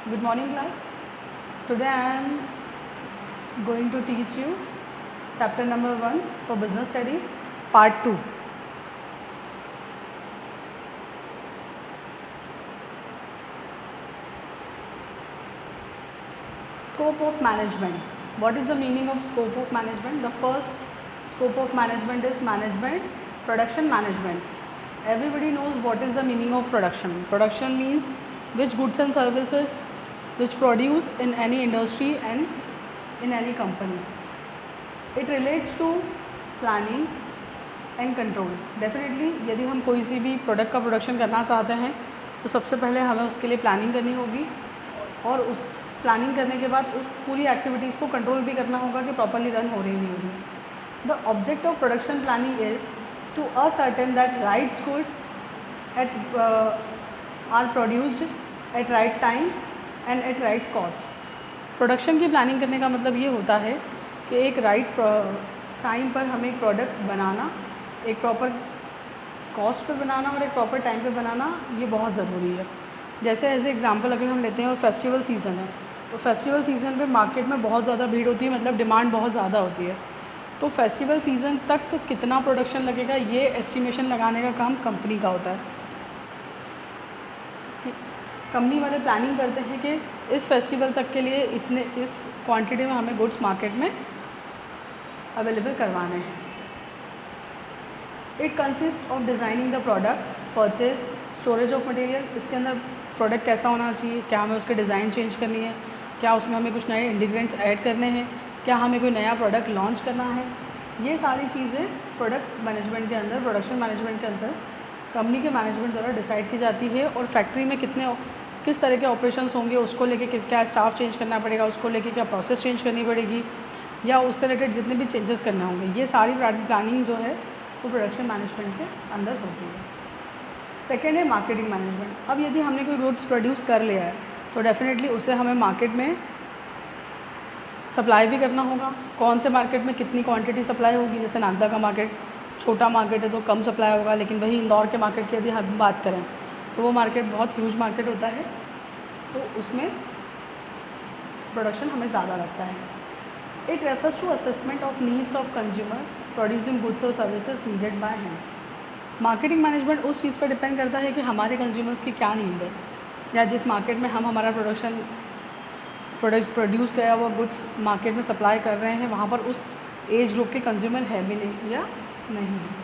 Good morning class. Today I am going to teach you chapter number 1 for business study part 2. Scope of management. What is the meaning of scope of management? The first scope of management is management, production management. Everybody knows what is the meaning of production. Production means which goods and services which produce in any industry and in any company. It relates to planning and control. Definitely यदि हम कोई सी भी product का production करना चाहते हैं तो सबसे पहले हमें उसके लिए प्लानिंग करनी होगी और उस प्लानिंग करने के बाद उस पूरी एक्टिविटीज़ को कंट्रोल भी करना होगा कि प्रॉपरली रन हो रही नहीं हो रही. The object of production planning is to ascertain that rights good at are produced at right time and at right cost. Production की प्लानिंग करने का मतलब ये होता है कि एक राइट टाइम पर हमें एक प्रोडक्ट बनाना, एक प्रॉपर कॉस्ट पर बनाना और एक प्रॉपर टाइम पे बनाना, ये बहुत ज़रूरी है. जैसे एज एग्जांपल अगर हम लेते हैं और फेस्टिवल सीज़न है तो फेस्टिवल सीज़न पे मार्केट में बहुत ज़्यादा भीड़ होती है, मतलब डिमांड बहुत ज़्यादा होती है. तो फेस्टिवल सीज़न तक कितना प्रोडक्शन लगेगा ये एस्टिमेशन लगाने का काम कंपनी का होता है. कंपनी वाले प्लानिंग करते हैं कि इस फेस्टिवल तक के लिए इतने इस क्वांटिटी में हमें गुड्स मार्केट में अवेलेबल करवाने हैं. It consist of designing the product, purchase, storage of material. इसके अंदर प्रोडक्ट कैसा होना चाहिए, क्या हमें उसके डिज़ाइन चेंज करनी है, क्या उसमें हमें कुछ नए इंग्रेडिएंट्स ऐड करने हैं, क्या हमें कोई नया प्रोडक्ट लॉन्च करना है. ये सारी चीज़ें प्रोडक्ट मैनेजमेंट के अंदर, प्रोडक्शन मैनेजमेंट के अंदर कंपनी के मैनेजमेंट द्वारा डिसाइड की जाती है. और फैक्ट्री में किस तरह के ऑपरेशंस होंगे, उसको लेके क्या स्टाफ चेंज करना पड़ेगा, उसको लेके क्या प्रोसेस चेंज करनी पड़ेगी, या उससे रिलेटेड जितने भी चेंजेस करने होंगे, ये सारी प्लानिंग जो है वो प्रोडक्शन मैनेजमेंट के अंदर होती है. सेकेंड है मार्केटिंग मैनेजमेंट. अब यदि हमने कोई गुड्स प्रोड्यूस कर लिया है तो डेफिनेटली उसे हमें मार्केट में सप्लाई भी करना होगा. कौन से मार्केट में कितनी क्वांटिटी सप्लाई होगी. जैसे नागदा का मार्केट छोटा मार्केट है तो कम सप्लाई होगा, लेकिन वही इंदौर के मार्केट की यदि हम बात करें तो वो मार्केट बहुत ह्यूज मार्केट होता है, तो उसमें प्रोडक्शन हमें ज़्यादा लगता है. It refers to assessment of needs of consumer producing goods और services needed by him. Marketing management उस चीज़ पर डिपेंड करता है कि हमारे कंज्यूमर्स की क्या नीड है, या जिस मार्केट में हम हमारा प्रोड्यूस किया हुआ गुड्स मार्केट में सप्लाई कर रहे हैं वहाँ पर उस एज ग्रुप के कंज्यूमर है भी नहीं या नहीं है.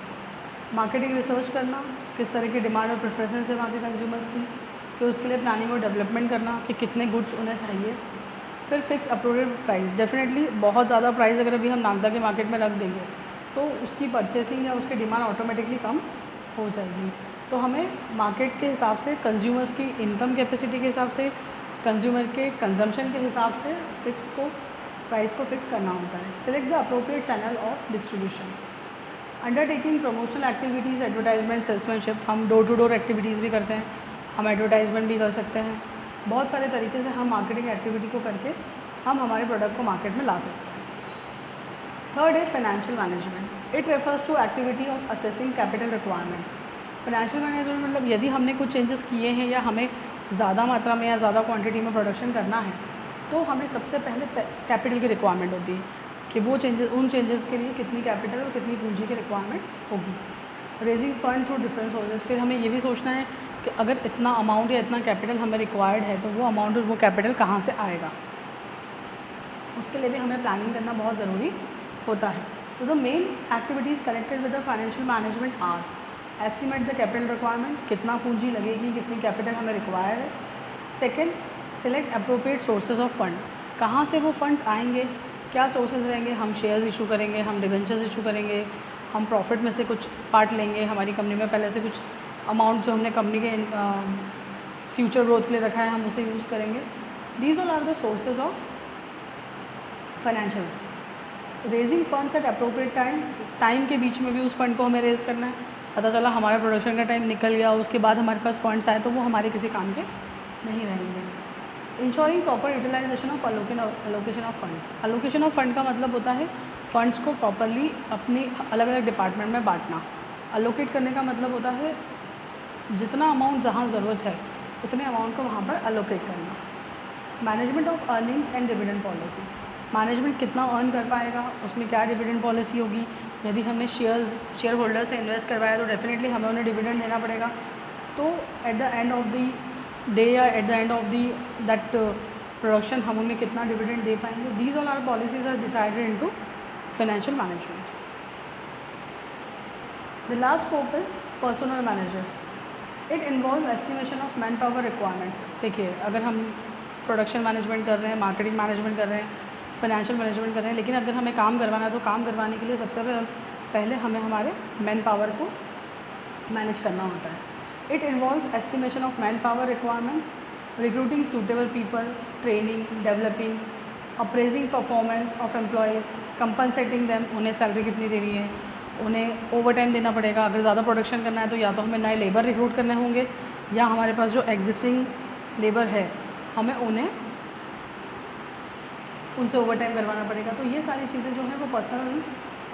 मार्केटिंग रिसर्च करना, किस तरह की डिमांड और प्रेफरेंसेस है वहाँ के कंज्यूमर्स की, फिर उसके लिए प्लानिंग और डेवलपमेंट करना कि कितने गुड्स उन्हें चाहिए. फिर फिक्स अप्रोप्रिएट प्राइस. डेफिनेटली बहुत ज़्यादा प्राइस अगर अभी हम नागदा के मार्केट में रख देंगे तो उसकी परचेसिंग या उसकी डिमांड ऑटोमेटिकली कम हो जाएगी. तो हमें मार्केट के हिसाब से, कंज्यूमर्स की इनकम कैपेसिटी के हिसाब से, कंज्यूमर के कंजम्पशन के हिसाब से प्राइस को फिक्स करना होता है. Select the appropriate channel of distribution. Undertaking promotional activities, advertisement, salesmanship. हम डोर टू डोर एक्टिविटीज़ भी करते हैं, हम एडवर्टाइजमेंट भी कर सकते हैं. बहुत सारे तरीके से हम मार्केटिंग एक्टिविटी को करके हम हमारे प्रोडक्ट को मार्केट में ला सकते हैं. थर्ड है financial management. It refers to activity of assessing capital requirement. Financial management मतलब यदि हमने कुछ चेंजेस किए हैं या हमें ज़्यादा मात्रा में या ज़्यादा क्वांटिटी में प्रोडक्शन करना है तो हमें सबसे पहले कैपिटल की रिक्वायरमेंट होती है कि वो उन चेंजेस के लिए कितनी कैपिटल और कितनी पूंजी की रिक्वायरमेंट होगी. Raising fund through different sources. फिर हमें ये भी सोचना है कि अगर इतना अमाउंट या इतना कैपिटल हमें रिक्वायर्ड है तो वो अमाउंट और वो कैपिटल कहाँ से आएगा, उसके लिए भी हमें प्लानिंग करना बहुत ज़रूरी होता है. तो the main activities connected with the financial management are estimate the capital requirement. कितना पूंजी लगेगी, कितनी कैपिटल हमें रिक्वायर है. Second, select appropriate sources of fund. कहाँ से वो फंड्स आएंगे, क्या सोर्सेज रहेंगे. हम शेयर्स इशू करेंगे, हम डिवेंचर्स इशू करेंगे, हम प्रॉफिट में से कुछ पार्ट लेंगे, हमारी कंपनी में पहले से कुछ अमाउंट जो हमने कंपनी के फ्यूचर ग्रोथ के लिए रखा है हम उसे यूज़ करेंगे. These all are the sources of financial. Raising funds at appropriate time के बीच में भी उस फंड को हमें रेज़ करना है. पता चला हमारा प्रोडक्शन का टाइम निकल गया, उसके बाद हमारे पास फंड्स आए तो वो हमारे किसी काम के नहीं रहेंगे. Ensuring proper utilization of allocation of funds. Allocation of fund का मतलब होता है फंड्स को प्रॉपरली अपनी अलग अलग डिपार्टमेंट में बांटना. अलोकेट करने का मतलब होता है जितना अमाउंट जहाँ ज़रूरत है उतने अमाउंट को वहाँ पर अलोकेट करना. Management of earnings and dividend policy, management कितना अर्न कर पाएगा, उसमें क्या डिविडेंड पॉलिसी होगी। यदि हमने शेयर होल्डर से इन्वेस्ट करवाया तो डेफिनेटली हमें उन्हें डिविडेंड देना पड़ेगा। तो at the end of the day या at the end of the that production हम उन्हें कितना डिविडेंड दे पाएंगे। These all are policies are decided into financial management. The last scope is personal manager. It involve estimation of man power requirements. देखिए, अगर हम production management कर रहे हैं, मार्केटिंग मैनेजमेंट कर रहे हैं, फाइनेंशियल मैनेजमेंट कर रहे हैं, लेकिन अगर हमें काम करवाना है तो काम करवाने के लिए सबसे पहले हमें हमारे मैन पावर को मैनेज करना होता है। It involves estimation of man power requirements, recruiting suitable people, training, developing, appraising performance of employees, compensating them, उन्हें सैलरी कितनी देनी है, उन्हें ओवर टाइम देना पड़ेगा। अगर ज़्यादा प्रोडक्शन करना है तो या तो हमें नए लेबर रिक्रूट करने होंगे या हमारे पास जो एग्जिस्टिंग लेबर है हमें उनसे ओवर टाइम करवाना पड़ेगा। तो ये सारी चीज़ें जो हैं वो पर्सनल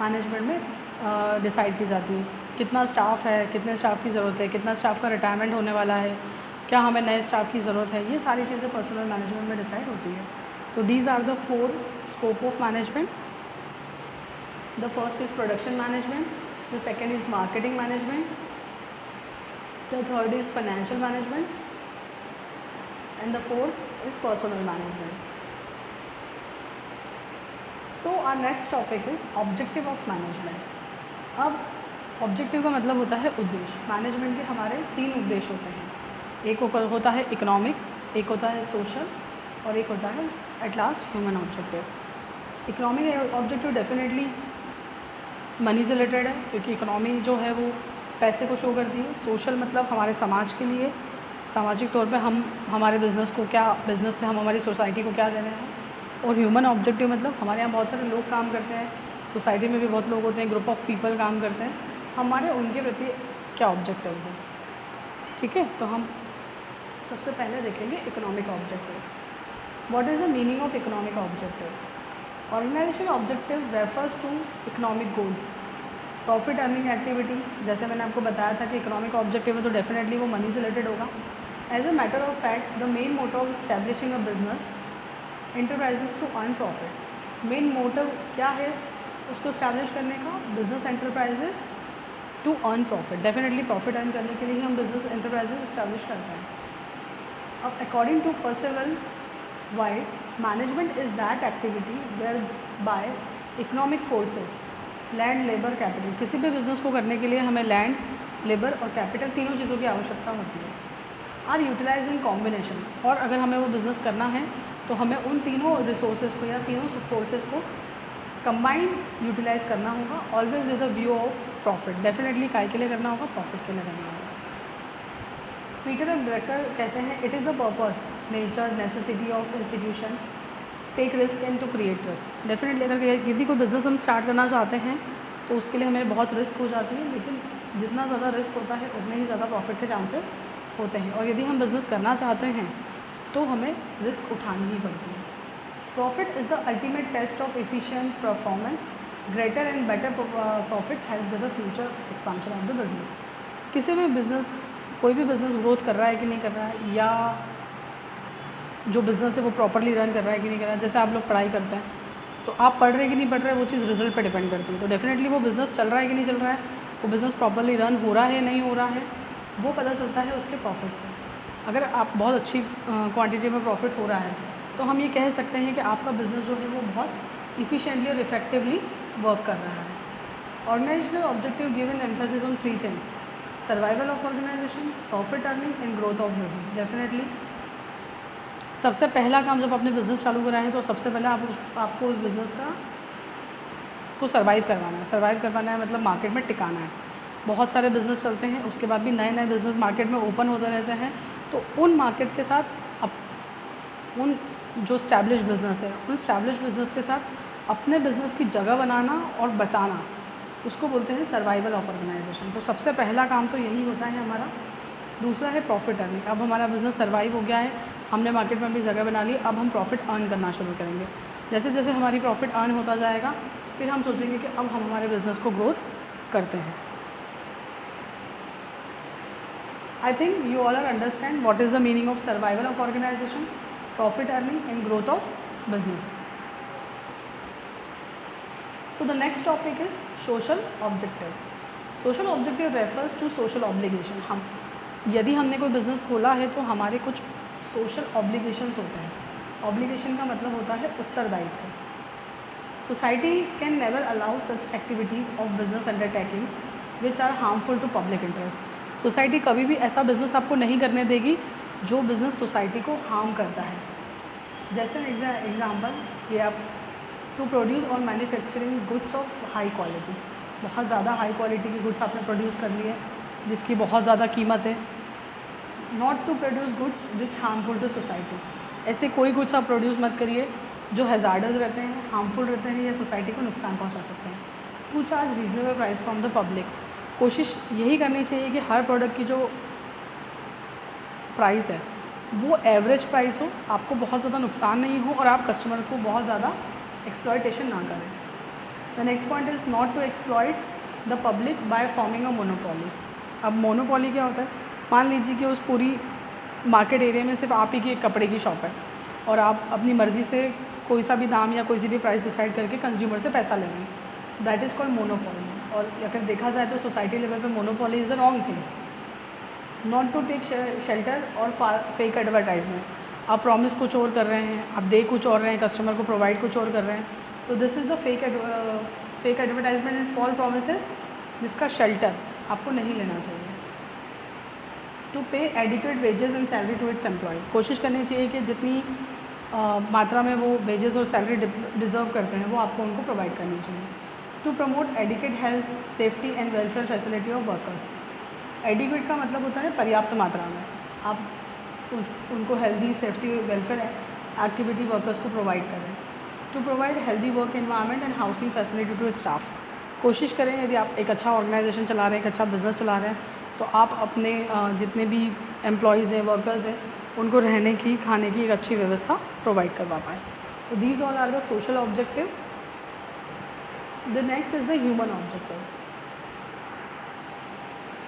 मैनेजमेंट में डिसाइड की जाती है। कितना स्टाफ है, कितने स्टाफ की ज़रूरत है, कितना स्टाफ का रिटायरमेंट होने वाला है, क्या हमें नए स्टाफ की ज़रूरत है, ये सारी चीज़ें पर्सनल मैनेजमेंट में डिसाइड होती है। तो these are the 4 scope of management. The first is production management, the second is marketing management, the third is financial management, and the fourth is personal management. So our next topic is objective of management. अब objective का मतलब होता है उद्देश्य। Management के हमारे 3 उद्देश्य होते हैं। एक होता है इकोनॉमिक, एक होता है सोशल और एक होता है at last human objective. Economic objective definitely money से रिलेटेड है, क्योंकि इकोनॉमी जो है वो पैसे को शो करती है। सोशल मतलब हमारे समाज के लिए, सामाजिक तौर पे हम हमारे बिज़नेस को क्या, बिज़नेस से हम हमारी सोसाइटी को क्या दे रहे हैं। और ह्यूमन ऑब्जेक्टिव मतलब हमारे यहाँ बहुत सारे लोग काम करते हैं, सोसाइटी में भी बहुत लोग होते हैं, ग्रुप ऑफ पीपल काम करते हैं, हमारे उनके प्रति क्या ऑब्जेक्टिव्स हैं। ठीक है, तो हम सबसे पहले देखेंगे economic objective. What is the meaning of economic objective? Organization objective refers to economic goals, profit earning activities. जैसे मैंने आपको बताया था कि इकोनॉमिक ऑब्जेक्टिव है तो डेफिनेटली वो मनी से रिलेटेड होगा। As a matter of facts the main motive of establishing a business enterprises to earn profit. Main motive क्या है उसको इस्टेब्लिश करने का? Business enterprises to earn profit. Definitely profit earn करने के लिए ही हम बिजनेस एंटरप्राइजेस इस्टेब्लिश करते हैं। अब according to Percival White, management is that activity where by economic forces, land, labour, capital. किसी भी बिज़नेस को करने के लिए हमें लैंड, लेबर और कैपिटल तीनों चीज़ों की आवश्यकता होती है। Are utilize in combination. और अगर हमें वो बिज़नेस करना है तो हमें उन तीनों रिसोर्सेज को या तीनों फोर्सेस को कंबाइन यूटिलाइज करना होगा, always with the view of profit. Definitely काय के लिए करना होगा? प्रॉफिट के लिए करना होगा। पीटर एंड ड्रकर कहते हैं it is the purpose, nature, necessity of institution take risk and to create trust. Definitely अगर यदि कोई बिज़नेस हम स्टार्ट करना चाहते हैं तो उसके लिए हमें बहुत रिस्क हो जाती है, लेकिन जितना ज़्यादा रिस्क होता है उतने ही ज़्यादा प्रॉफिट के चांसेस होते हैं। और यदि हम बिज़नेस करना चाहते हैं तो हमें रिस्क उठानी ही पड़ती है। Profit is the ultimate test of efficient performance, greater and better profits help with the future expansion of the business. किसी भी बिज़नेस, कोई भी बिज़नेस ग्रोथ कर रहा है कि नहीं कर रहा है, या जो बिज़नेस है वो प्रॉपरली रन कर रहा है कि नहीं कर रहा है। जैसे आप लोग पढ़ाई करते हैं तो आप पढ़ रहे हैं कि नहीं पढ़ रहे हैं, वो चीज़ रिजल्ट पे डिपेंड करती है। तो डेफिनेटली वो बिज़नेस चल रहा है कि नहीं चल रहा है, वो बिज़नेस प्रॉपरली रन हो रहा है नहीं हो रहा है, वो पता चलता है उसके प्रॉफिट से। अगर आप बहुत अच्छी क्वांटिटी में प्रॉफिट हो रहा है तो हम ये कह सकते हैं कि आपका बिज़नेस जो है वो बहुत इफ़िशिएंटली और इफेक्टिवली वर्क कर रहा है। Organizational objective given emphasis on 3 things: survival of organization, profit earning and growth of business. Definitely सबसे पहला काम जब आपने बिज़नेस चालू करा है तो सबसे पहले आपको उस बिज़नेस को सर्वाइव करवाना है। सर्वाइव करवाना है मतलब मार्केट में टिकाना है। बहुत सारे बिज़नेस चलते हैं, उसके बाद भी नए नए बिज़नेस मार्केट में ओपन होते रहते हैं, तो उन मार्केट के साथ उन जो स्टैब्लिश बिज़नेस है, उन स्टैब्लिश बिज़नेस के साथ अपने बिज़नेस की जगह बनाना और बचाना, उसको बोलते हैं सर्वाइवल ऑफ ऑर्गेनाइजेशन। तो सबसे पहला काम तो यही होता है हमारा। दूसरा है प्रॉफिट अर्निंग। अब हमारा बिज़नेस सर्वाइव हो गया है, हमने मार्केट में अपनी जगह बना ली, अब हम प्रॉफिट अर्न करना शुरू करेंगे। जैसे जैसे हमारी प्रॉफिट अर्न होता जाएगा फिर हम सोचेंगे कि अब हम हमारे बिज़नेस को ग्रोथ करते हैं। I think you all are understand what is the meaning of survival of organization. profit earning and growth of business. So the next topic is social objective. Social objective refers to social obligation. हम यदि हमने कोई business खोला है तो हमारे कुछ social obligations होते हैं. ऑब्लिगेशन का मतलब होता है उत्तरदायित्व. Society can never allow such activities of business undertaking which are harmful to public interest. Society कभी भी ऐसा बिज़नेस आपको नहीं करने देगी जो बिज़नेस सोसाइटी को हार्म करता है. जैसे एग्जाम्पल कि आप टू प्रोड्यूस और manufacturing goods of high quality, बहुत ज़्यादा हाई क्वालिटी की गुड्स आपने प्रोड्यूस कर ली है जिसकी बहुत ज़्यादा कीमत है. Not to produce goods which harmful to society. ऐसे कोई गुड्स आप प्रोड्यूस मत करिए जो हैज़ार्डस रहते हैं, हार्मफुल रहते हैं या सोसाइटी को नुकसान पहुंचा सकते हैं. To charge reasonable price from the public. कोशिश यही करनी चाहिए कि हर प्रोडक्ट की जो प्राइस है वो एवरेज प्राइस हो, आपको बहुत ज़्यादा नुकसान नहीं हो और आप कस्टमर को बहुत ज़्यादा एक्सप्लॉयटेशन ना करें. The next point is not to exploit the public by forming a monopoly. अब मोनोपोली क्या होता है? मान लीजिए कि उस पूरी मार्केट एरिया में सिर्फ आप ही की एक कपड़े की शॉप है और आप अपनी मर्ज़ी से कोई सा भी दाम या कोई सी भी प्राइस डिसाइड करके कंज्यूमर से पैसा ले रहे हैं. That is called monopoly. और अगर देखा जाए तो सोसाइटी लेवल पे monopoly is a wrong thing. Not to take shelter और फेक एडवर्टाइजमेंट. आप प्रॉमिस कुछ और कर रहे हैं, आप दे कुछ और रहे हैं, कस्टमर को प्रोवाइड कुछ और कर रहे हैं. तो this is the fake advertisement and false promises जिसका शेल्टर आपको नहीं लेना चाहिए. To pay adequate wages and salary to its employ. कोशिश करनी चाहिए कि जितनी मात्रा में वो वेजेस और सैलरी डिज़र्व करते हैं वो आपको उनको प्रोवाइड करनी चाहिए. To promote adequate health, safety and welfare facility of workers. Adequate का मतलब होता है पर्याप्त मात्रा में आप उनको healthy, safety, welfare activity workers को प्रोवाइड करें. To provide healthy work environment and housing facility to staff. कोशिश करें यदि आप एक अच्छा ऑर्गेनाइजेशन चला रहे हैं, एक अच्छा बिजनेस चला रहे हैं तो आप अपने जितने भी एम्प्लॉयज़ हैं, वर्कर्स हैं, उनको रहने की, खाने की एक अच्छी व्यवस्था प्रोवाइड करवा पाएँ. तो these all are the social objective. The next is the human objective.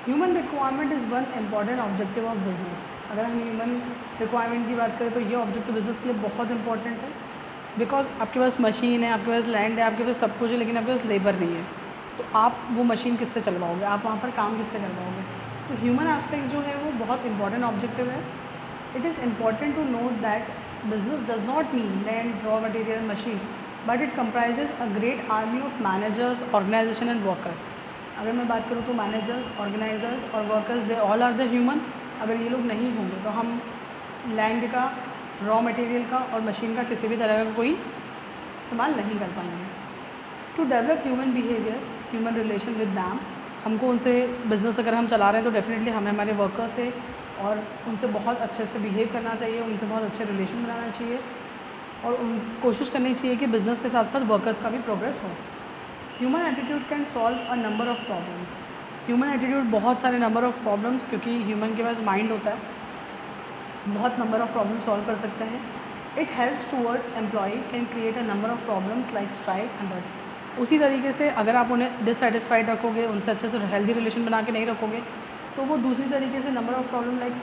Human requirement is one important objective of business. अगर हम ह्यूमन रिक्वायरमेंट की बात करें तो ये ऑब्जेक्टिव बिजनेस के लिए बहुत इंपॉर्टेंट है. बिकॉज आपके पास मशीन है, आपके पास लैंड है, आपके पास सब कुछ है, लेकिन आपके पास लेबर नहीं है. तो आप वो मशीन किससे चलवाओगे? आप वहाँ पर काम किससे करवाओगे? तो ह्यूमन एस्पेक्ट्स जो है वो बहुत इंपॉर्टेंट ऑब्जेक्टिव है. It is important to note that business does not mean land, raw material, machine, but it comprises a great army of managers, organization and workers. अगर मैं बात करूँ तो मैनेजर्स, ऑर्गेनाइजर्स और workers they all are the human. अगर ये लोग नहीं होंगे तो हम लैंड का, रॉ मटेरियल का और मशीन का किसी भी तरह का कोई इस्तेमाल नहीं कर पाएंगे. To develop human behaviour, human relation with them. हमको उनसे बिज़नेस अगर हम चला रहे हैं तो डेफिनेटली हमें हमारे वर्कर्स से और उनसे बहुत अच्छे से बिहेव करना चाहिए, उनसे बहुत अच्छे रिलेशन बनाना चाहिए और कोशिश करनी चाहिए कि बिज़नेस के साथ साथ वर्कर्स का भी प्रोग्रेस हो. Human attitude can solve a number of problems. Human attitude बहुत सारे नंबर ऑफ़ प्रॉब्लम्स, क्योंकि ह्यूमन के पास माइंड होता है, बहुत नंबर ऑफ़ प्रॉब्लम सॉल्व कर सकते हैं. It helps towards employ can create a number of problems like strike and rust. उसी तरीके से अगर आप उन्हें डिससेटिस्फाइड रखोगे, उनसे अच्छे से हेल्दी रिलेशन बना के नहीं रखोगे तो वो दूसरी तरीके से number of problem like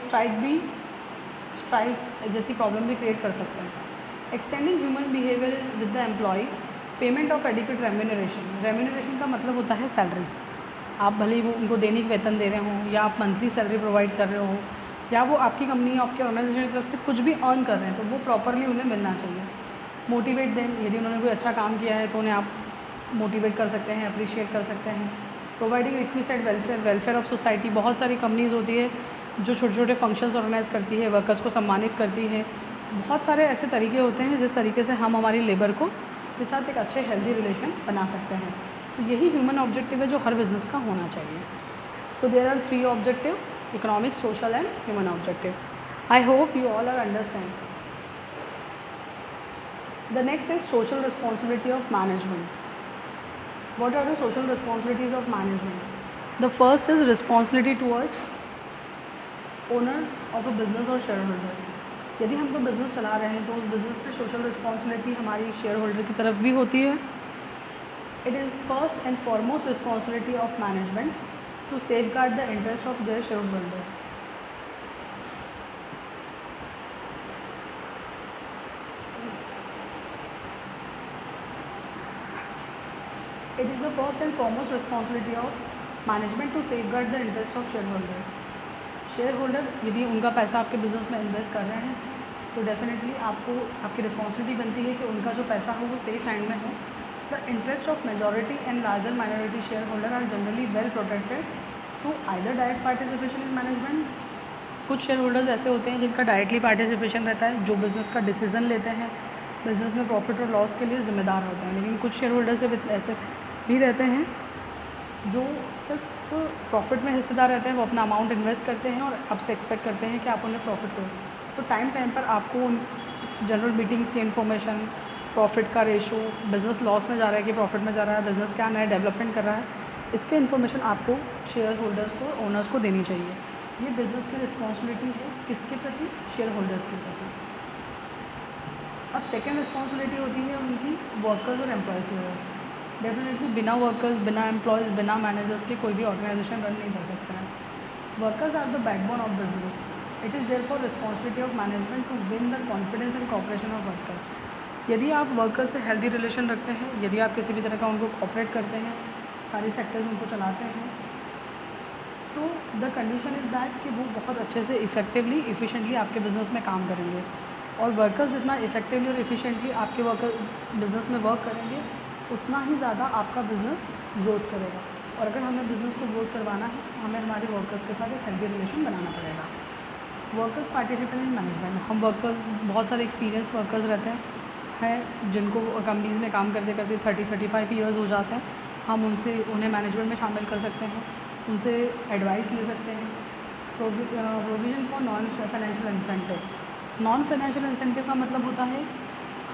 strike जैसी प्रॉब्लम भी क्रिएट कर सकते हैं. Extending human behaviour with the employ. Payment of adequate remuneration. Remuneration का मतलब होता है सैलरी. आप भले ही वो उनको दैनिक वेतन दे रहे हों या आप मंथली सैलरी प्रोवाइड कर रहे हो या वो आपकी कंपनी, आपके ऑर्गेनाइजेशन की तरफ से कुछ भी अर्न कर रहे हैं तो वो प्रॉपरली उन्हें मिलना चाहिए. Motivate them. यदि उन्होंने कोई अच्छा काम किया है तो उन्हें आप मोटिवेट कर सकते हैं, अप्रिशिएट कर सकते हैं. Providing requisite welfare, welfare of society. बहुत सारी कंपनीज़ होती है जो छोटे छोटे फंक्शंस ऑर्गेनाइज करती है, वर्कर्स को सम्मानित करती है. बहुत सारे ऐसे तरीके होते हैं जिस तरीके से हम हमारी लेबर को के साथ एक अच्छे हेल्दी रिलेशन बना सकते हैं. तो यही ह्यूमन ऑब्जेक्टिव है जो हर बिज़नेस का होना चाहिए. So there are 3 objective: economic, social and human objective. I hope you all are understand. The next is social responsibility of management. What are the social responsibilities of management? The first is responsibility towards owner of a business or shareholders. यदि हम कोई business चला रहे हैं तो उस business पे social responsibility हमारी शेयर होल्डर की तरफ भी होती है. It is first and foremost responsibility of management to safeguard the interest of their share holder. It is the first and foremost responsibility of management to safeguard the interest of share holder. Share holder यदि उनका पैसा आपके business में invest कर रहे हैं तो definitely आपको आपकी रिस्पॉन्सिबिलिटी बनती है कि उनका जो पैसा हो वो सेफ हैंड में हो। The interest of majority and larger minority share holder are generally well protected through either direct participation in management. कुछ शेयर होल्डर्स ऐसे होते हैं जिनका डायरेक्टली पार्टिसिपेशन रहता है, जो बिज़नेस का डिसीजन लेते हैं, बिज़नेस में प्रॉफिट और लॉस के लिए ज़िम्मेदार होते हैं। लेकिन कुछ शेयर होल्डर्स ऐसे भी रहते हैं जो सिर्फ प्रॉफिट में हिस्सेदार रहते हैं, वो अपना अमाउंट इन्वेस्ट करते हैं और आपसे एक्सपेक्ट करते हैं कि आप उन्हें प्रॉफिट दो। तो टाइम पर आपको उन जनरल मीटिंग्स की इन्फॉर्मेशन, प्रॉफिट का रेशो, बिज़नेस लॉस में जा रहा है कि प्रॉफिट में जा रहा है, बिज़नेस क्या नया डेवलपमेंट कर रहा है, इसके इन्फॉर्मेशन आपको शेयर होल्डर्स को, ओनर्स को देनी चाहिए। ये बिज़नेस की रिस्पॉन्सिबिलिटी है किसके प्रति? शेयर होल्डर्स के प्रति। अब सेकेंड रिस्पॉन्सिबिलिटी होती है उनकी वर्कर्स और एम्प्लॉयज़ की। डेफिनेटली बिना वर्कर्स, बिना एम्प्लॉयज़, बिना मैनेजर्स के कोई भी ऑर्गेनाइजेशन रन नहीं कर सकता है। Workers are the backbone of business. It is therefore responsibility of management to win the confidence and cooperation of worker. यदि आप वर्कर्स से हेल्दी रिलेशन रखते हैं, यदि आप किसी भी तरह का उनको कॉपरेट करते हैं, सारी सेक्टर्स उनको चलाते हैं, तो द कंडीशन इज़ दैट कि वो बहुत अच्छे से इफ़ेक्टिवली, एफिशिएंटली आपके बिज़नेस में काम करेंगे। और वर्कर्स जितना इफ़ेक्टिवली और एफिशिएंटली आपके वर्कर बिज़नेस में वर्क करेंगे, उतना ही ज़्यादा आपका बिज़नेस ग्रोथ करेगा। और अगर हमें बिज़नेस को ग्रोथ करवाना है, हमें हमारे वर्कर्स के साथ एक हेल्दी रिलेशन बनाना पड़ेगा। Workers participate in management. हम वर्कर्स, बहुत सारे एक्सपीरियंस वर्कर्स रहते हैं जिनको कंपनीज़ में काम करते करते 30-35 ईयर्स हो जाते हैं। हम उन्हें मैनेजमेंट में शामिल कर सकते हैं, उनसे एडवाइस ले सकते हैं। Provision for non financial incentive. Non financial incentive का मतलब होता है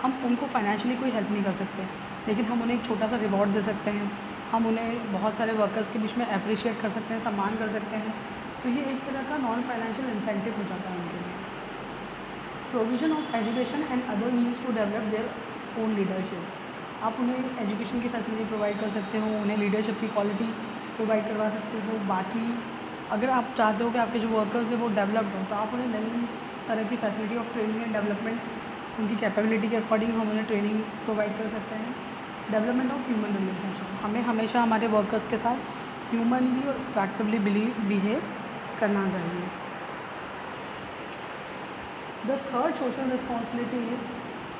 हम उनको फाइनेंशियली कोई हेल्प नहीं कर सकते, लेकिन हम उन्हें एक छोटा सा रिवॉर्ड दे सकते हैं, हम उन्हें बहुत सारे वर्कर्स के बीच में अप्रिशिएट कर सकते हैं, सम्मान कर सकते हैं। तो ये एक तरह का नॉन फाइनेंशियल इंसेंटिव हो जाता है उनके लिए। Provision of education and other means to develop their own leadership. आप उन्हें एजुकेशन की फैसिलिटी प्रोवाइड कर सकते हो, उन्हें लीडरशिप की क्वालिटी प्रोवाइड करवा सकते हो। बाकी अगर आप चाहते हो कि आपके जो वर्कर्स हैं वो डेवलप्ड हो, तो आप उन्हें नई तरह की facility of training and development, उनकी कैपेबिलिटी के अकॉर्डिंग हम उन्हें ट्रेनिंग प्रोवाइड कर सकते हैं। Development of human relationship. हमें हमेशा हमारे वर्कर्स के साथ ह्यूमनली और प्रैक्टिकली बिहेव करना चाहिए। The third social responsibility is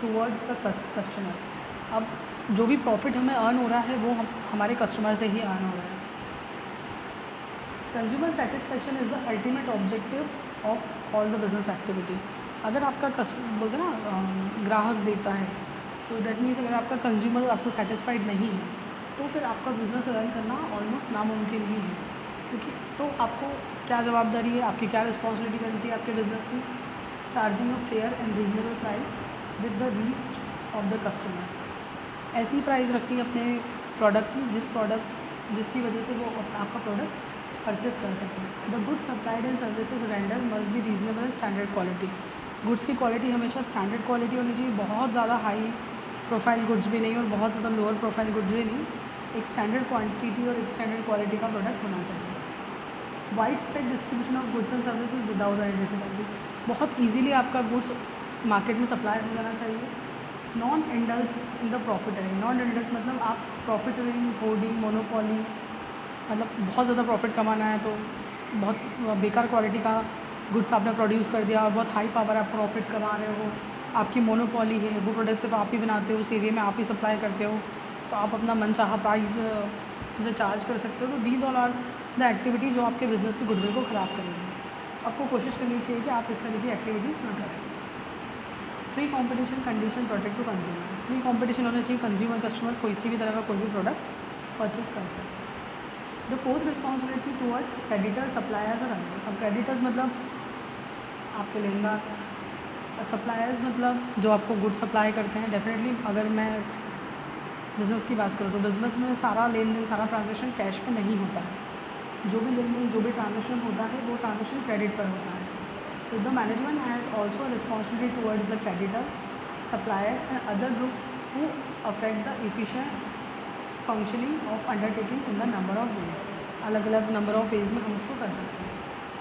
towards the customer. अब जो भी प्रॉफिट हमें अर्न हो रहा है वो हमारे कस्टमर से ही अर्न हो रहा है। Consumer satisfaction is the ultimate objective of all the business activity. अगर आपका बोलते हैं ना ग्राहक देता है, तो दैट मीन्स अगर आपका कंज्यूमर आपसे सेटिस्फाइड नहीं है तो फिर आपका बिज़नेस रन करना ऑलमोस्ट नामुमकिन ही है। क्योंकि तो आपको क्या जवाबदारी है, आपकी क्या रिस्पॉन्सिबिलिटी बनती है आपके बिज़नेस की? Charging a fair and reasonable price with the reach of the customer. ऐसी प्राइस रखनी अपने प्रोडक्ट की जिसकी वजह से वो आपका प्रोडक्ट परचेस कर सकें। The goods supplied and services render must be reasonable and standard quality. Goods की क्वालिटी हमेशा स्टैंडर्ड क्वालिटी होनी चाहिए, बहुत ज़्यादा हाई प्रोफाइल गुड्स भी नहीं और बहुत ज़्यादा लोअर प्रोफाइल गुड्स भी नहीं। एक स्टैंडर्ड क्वांटिटी और एक स्टैंडर्ड क्वालिटी का प्रोडक्ट होना चाहिए। Wide spread distribution of goods and services without any difficulty. बहुत ईजीली आपका गुड्स मार्केट में सप्लाई हो जाना चाहिए। Non indulge in the profiteering. Non indulge मतलब आप प्रॉफिटरिंग, होर्डिंग, मोनोपोली, मतलब बहुत ज़्यादा प्रॉफिट कमाना है तो बहुत बेकार क्वालिटी का गुड्स आपने प्रोड्यूस कर दिया और बहुत हाई पावर आप प्रॉफिट कमा रहे हो, आपकी मोनोपोली है, वो प्रोडक्ट सिर्फ आप ही बनाते हो, उस एरिया में आप ही सप्लाई करते हो, तो आप अपना मनचाहा प्राइस से चार्ज कर सकते हो। तो these all are the activity जो आपके बिज़नेस की गुडविल को ख़राब करेंगी। आपको कोशिश करनी चाहिए कि आप इस तरह की एक्टिविटीज़ ना करें। Free competition condition protect to consumer. Free competition होना चाहिए, कंज्यूमर कस्टमर कोई सी भी तरह का कोई भी प्रोडक्ट परचेज कर सकते हैं। The fourth responsibility towards creditors, suppliers और अदर। अब क्रेडिटर्स मतलब आपके लेनदार, सप्लायर्स मतलब जो आपको गुड सप्लाई करते हैं। डेफिनेटली अगर मैं बिज़नेस की बात करूँ तो बिज़नेस में सारा लेन देन, सारा ट्रांजैक्शन कैश पे नहीं होता है। जो भी लेन देन, जो भी ट्रांजैक्शन होता है वो ट्रांजैक्शन क्रेडिट पर होता है। तो the management has also responsibility towards the creditors, suppliers and other group who affect the efficient functioning of undertaking in the number of ways. अलग अलग नंबर ऑफ वेज में हम उसको कर सकते हैं।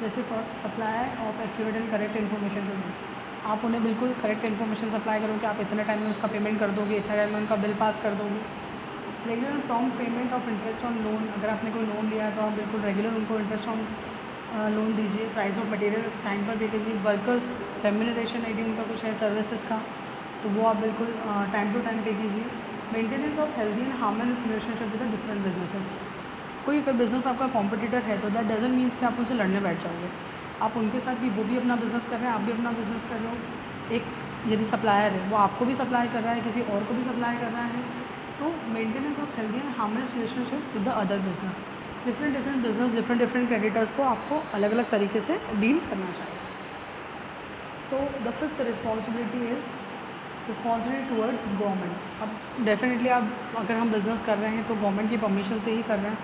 जैसे first, supplier of accurate and correct information to you. आप उन्हें बिल्कुल करेक्ट इन्फॉर्मेशन सप्लाई करोगे, आप इतने टाइम में उसका पेमेंट कर दोगे, इतने टाइम में उनका बिल पास कर दोगे, regular and prompt payment of interest on loan, अगर आपने कोई लोन लिया है तो आप बिल्कुल रेगुलर उनको इंटरेस्ट ऑन लोन दीजिए। प्राइस ऑफ मटेरियल टाइम पर पे कीजिए। वर्कर्स रेम्यूनरेशन यदि उनका कुछ है सर्विसेज का तो वो आप बिल्कुल टाइम टू टाइम पे कीजिए। Maintenance of healthy and harmonious relationship with different businesses. कोई अगर बिज़नेस आपका कॉम्पिटिटर है तो दैट डजंट मीन्स कि आप उनसे लड़ने बैठ जाओगे। आप उनके साथ भी, वो भी अपना बिज़नेस कर रहे हैं, आप भी अपना बिज़नेस कर रहे हो। एक यदि सप्लायर है वो आपको भी सप्लाई कर रहा है, किसी और को भी सप्लाई कर रहा है, तो maintenance of healthy and harmonious relationship with the other business. Different business different creditors को आपको अलग अलग तरीके से डील करना चाहिए। So the fifth responsibility is responsibility towards government. अब डेफिनेटली आप, अगर हम बिज़नेस कर रहे हैं तो गवर्नमेंट की परमिशन से ही कर रहे हैं,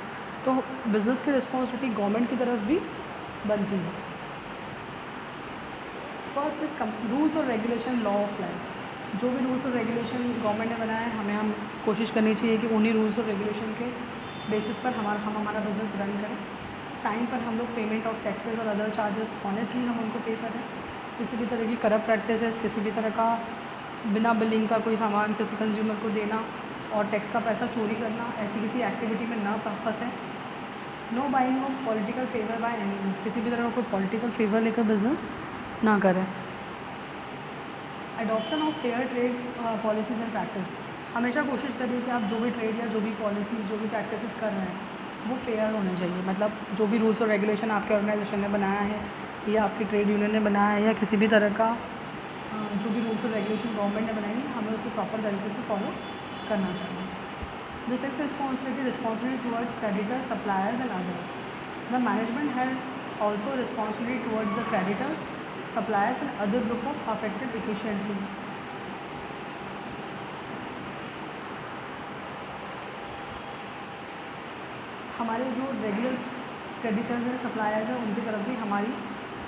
तो बिज़नेस की रिस्पॉन्सिबिलिटी गवर्नमेंट की तरफ भी बनती है। फर्स्ट इज रूल्स और रेगुलेशन, लॉ ऑफ लाइफ। जो भी रूल्स और रेगुलेशन गवर्नमेंट ने बनाए हैं, हम कोशिश करनी चाहिए कि उन्हीं रूल्स और रेगुलेशन के बेसिस पर हम हमारा बिज़नेस रन करें। टाइम पर हम लोग पेमेंट ऑफ टैक्सेस और अदर चार्जेस ऑनेस्टली हम उनको पे करें। किसी भी तरह की करप्ट प्रैक्टिसेस, किसी भी तरह का बिना बिलिंग का कोई सामान किसी कंज्यूमर को देना और टैक्स का पैसा चोरी करना, ऐसी किसी एक्टिविटी में ना फंसें। No buying of political favour by any means, किसी भी तरह का कोई पॉलिटिकल फेवर लेकर बिजनेस ना करें। Adoption of fair trade policies and practice. हमेशा कोशिश करिए कि आप जो भी ट्रेड या जो भी पॉलिसीज़, जो भी प्रैक्टिसेस कर रहे हैं वो फेयर होने चाहिए। मतलब जो भी रूल्स और रेगुलेशन आपके ऑर्गेनाइजेशन ने बनाया है या आपकी ट्रेड यूनियन ने बनाया है या किसी भी तरह का जो भी रूल्स और रेगुलेशन गवर्नमेंट ने बनाई है, हमें उसे प्रॉपर तरीके से फॉलो करना चाहिए। The sixth responsibility towards creditors, suppliers and others. The management has also responsibility towards the creditors, suppliers and other group of affected efficiently. हमारे जो रेगुलर क्रेडिटर्स हैं, सप्लायर्स हैं, उनकी तरफ भी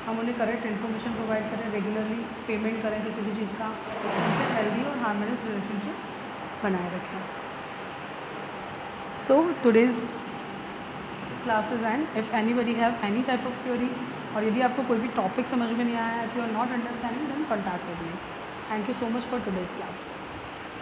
हम उन्हें करेक्ट इन्फॉर्मेशन प्रोवाइड करें, रेगुलरली पेमेंट करें किसी भी चीज़ का, उनसे हेल्दी और हार्मोनियस रिलेशनशिप बनाए रखें। सो today's class is and if anybody have any type of query, और यदि आपको कोई भी टॉपिक समझ में नहीं आया, if you are not understanding, then contact with me. Thank you so much for today's class.